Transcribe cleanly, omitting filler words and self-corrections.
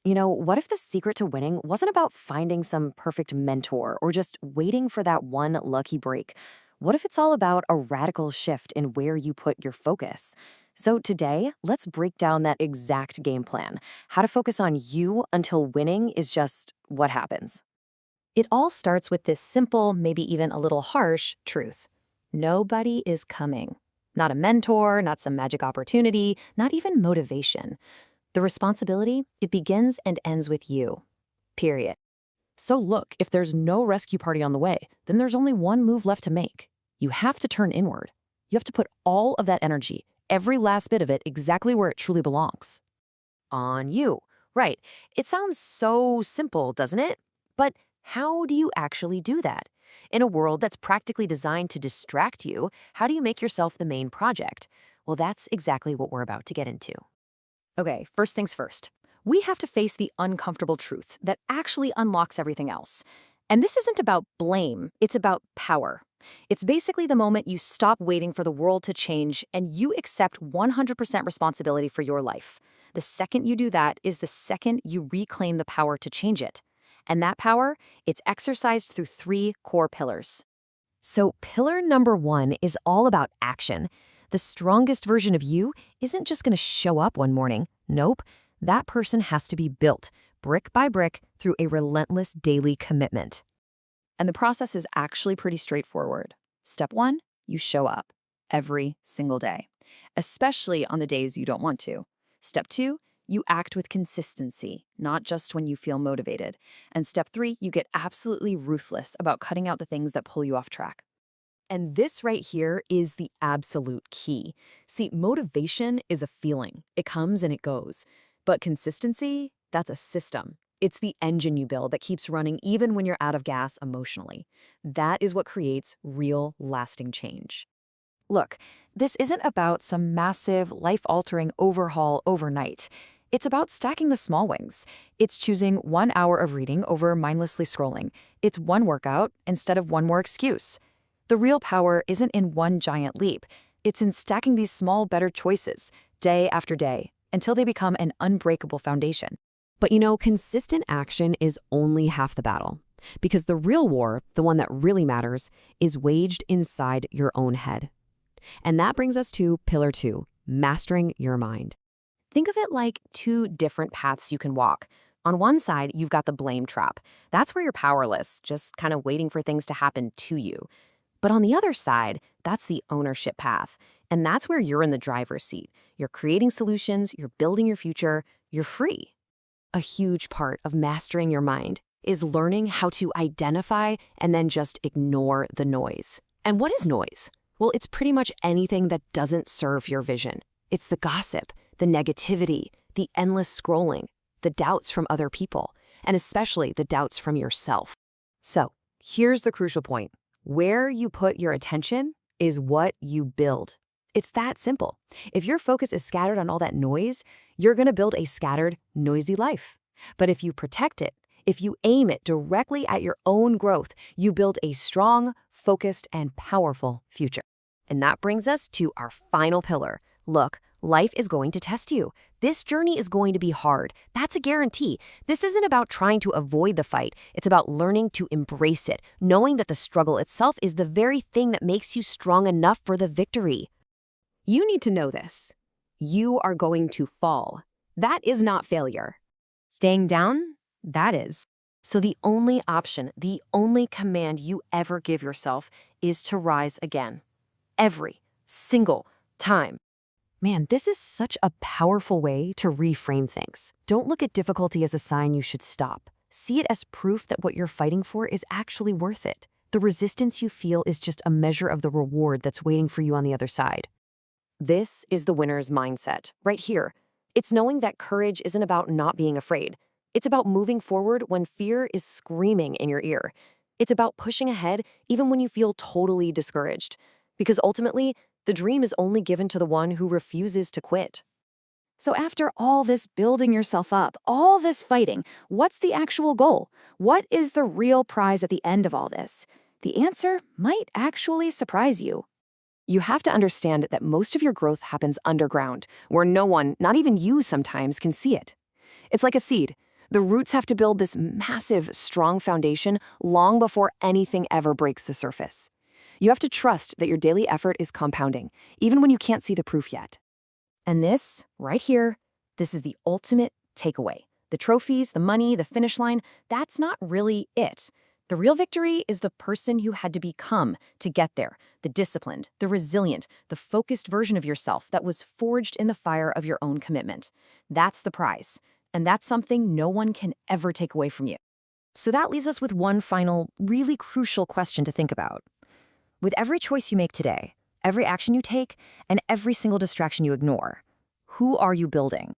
What if the secret to winning wasn't about finding some perfect mentor or just waiting for that one lucky break? What if it's all about a radical shift in where you put your focus? So today, let's break down that exact game plan, how to focus on you until winning is just what happens. It all starts with this simple, maybe even a little harsh truth. Nobody is coming. Not a mentor, not some magic opportunity, not even motivation. The responsibility, it begins and ends with you. Period. So look, if there's no rescue party on the way, then there's only one move left to make. You have to turn inward. You have to put all of that energy, every last bit of it, exactly where it truly belongs. On you. Right. It sounds so simple, doesn't it? But how do you actually do that? In a world that's practically designed to distract you, how do you make yourself the main project? Well, that's exactly what we're about to get into. Okay, first things first. We have to face the uncomfortable truth that actually unlocks everything else. And this isn't about blame, it's about power. It's basically the moment you stop waiting for the world to change and you accept 100% responsibility for your life. The second you do that is the second you reclaim the power to change it. And that power, it's exercised through 3 core pillars. So, pillar number 1 is all about action. The strongest version of you isn't just going to show up one morning. Nope. That person has to be built, brick by brick, through a relentless daily commitment. And the process is actually pretty straightforward. Step 1, you show up every single day, especially on the days you don't want to. Step 2, you act with consistency, not just when you feel motivated. And step 3, you get absolutely ruthless about cutting out the things that pull you off track. And this right here is the absolute key. See, motivation is a feeling. It comes and it goes. But consistency, that's a system. It's the engine you build that keeps running even when you're out of gas emotionally. That is what creates real, lasting change. Look, this isn't about some massive, life-altering overhaul overnight. It's about stacking the small wins. It's choosing 1 hour of reading over mindlessly scrolling. It's one workout instead of one more excuse. The real power isn't in one giant leap. It's in stacking these small, better choices, day after day, until they become an unbreakable foundation. But consistent action is only half the battle. Because the real war, the one that really matters, is waged inside your own head. And that brings us to pillar 2, mastering your mind. Think of it like 2 different paths you can walk. On one side, you've got the blame trap. That's where you're powerless, just kind of waiting for things to happen to you. But on the other side, that's the ownership path. And that's where you're in the driver's seat. You're creating solutions, you're building your future, you're free. A huge part of mastering your mind is learning how to identify and then just ignore the noise. And what is noise? Well, it's pretty much anything that doesn't serve your vision. It's the gossip, the negativity, the endless scrolling, the doubts from other people, and especially the doubts from yourself. So, here's the crucial point. Where you put your attention is what you build. It's that simple. If your focus is scattered on all that noise, you're going to build a scattered, noisy life. But if you protect it, if you aim it directly at your own growth, you build a strong, focused, and powerful future. And that brings us to our final pillar. Look, life is going to test you. This journey is going to be hard. That's a guarantee. This isn't about trying to avoid the fight. It's about learning to embrace it, knowing that the struggle itself is the very thing that makes you strong enough for the victory. You need to know this. You are going to fall. That is not failure. Staying down, that is. So the only option, the only command you ever give yourself is to rise again. Every single time. Man, this is such a powerful way to reframe things. Don't look at difficulty as a sign you should stop. See it as proof that what you're fighting for is actually worth it. The resistance you feel is just a measure of the reward that's waiting for you on the other side. This is the winner's mindset, right here. It's knowing that courage isn't about not being afraid. It's about moving forward when fear is screaming in your ear. It's about pushing ahead even when you feel totally discouraged. Because ultimately, the dream is only given to the one who refuses to quit. So after all this building yourself up, all this fighting, what's the actual goal? What is the real prize at the end of all this? The answer might actually surprise you. You have to understand that most of your growth happens underground, where no one, not even you sometimes, can see it. It's like a seed. The roots have to build this massive, strong foundation long before anything ever breaks the surface. You have to trust that your daily effort is compounding, even when you can't see the proof yet. And this, right here, this is the ultimate takeaway. The trophies, the money, the finish line, that's not really it. The real victory is the person you had to become to get there, the disciplined, the resilient, the focused version of yourself that was forged in the fire of your own commitment. That's the prize, and that's something no one can ever take away from you. So that leaves us with one final, really crucial question to think about. With every choice you make today, every action you take, and every single distraction you ignore, who are you building?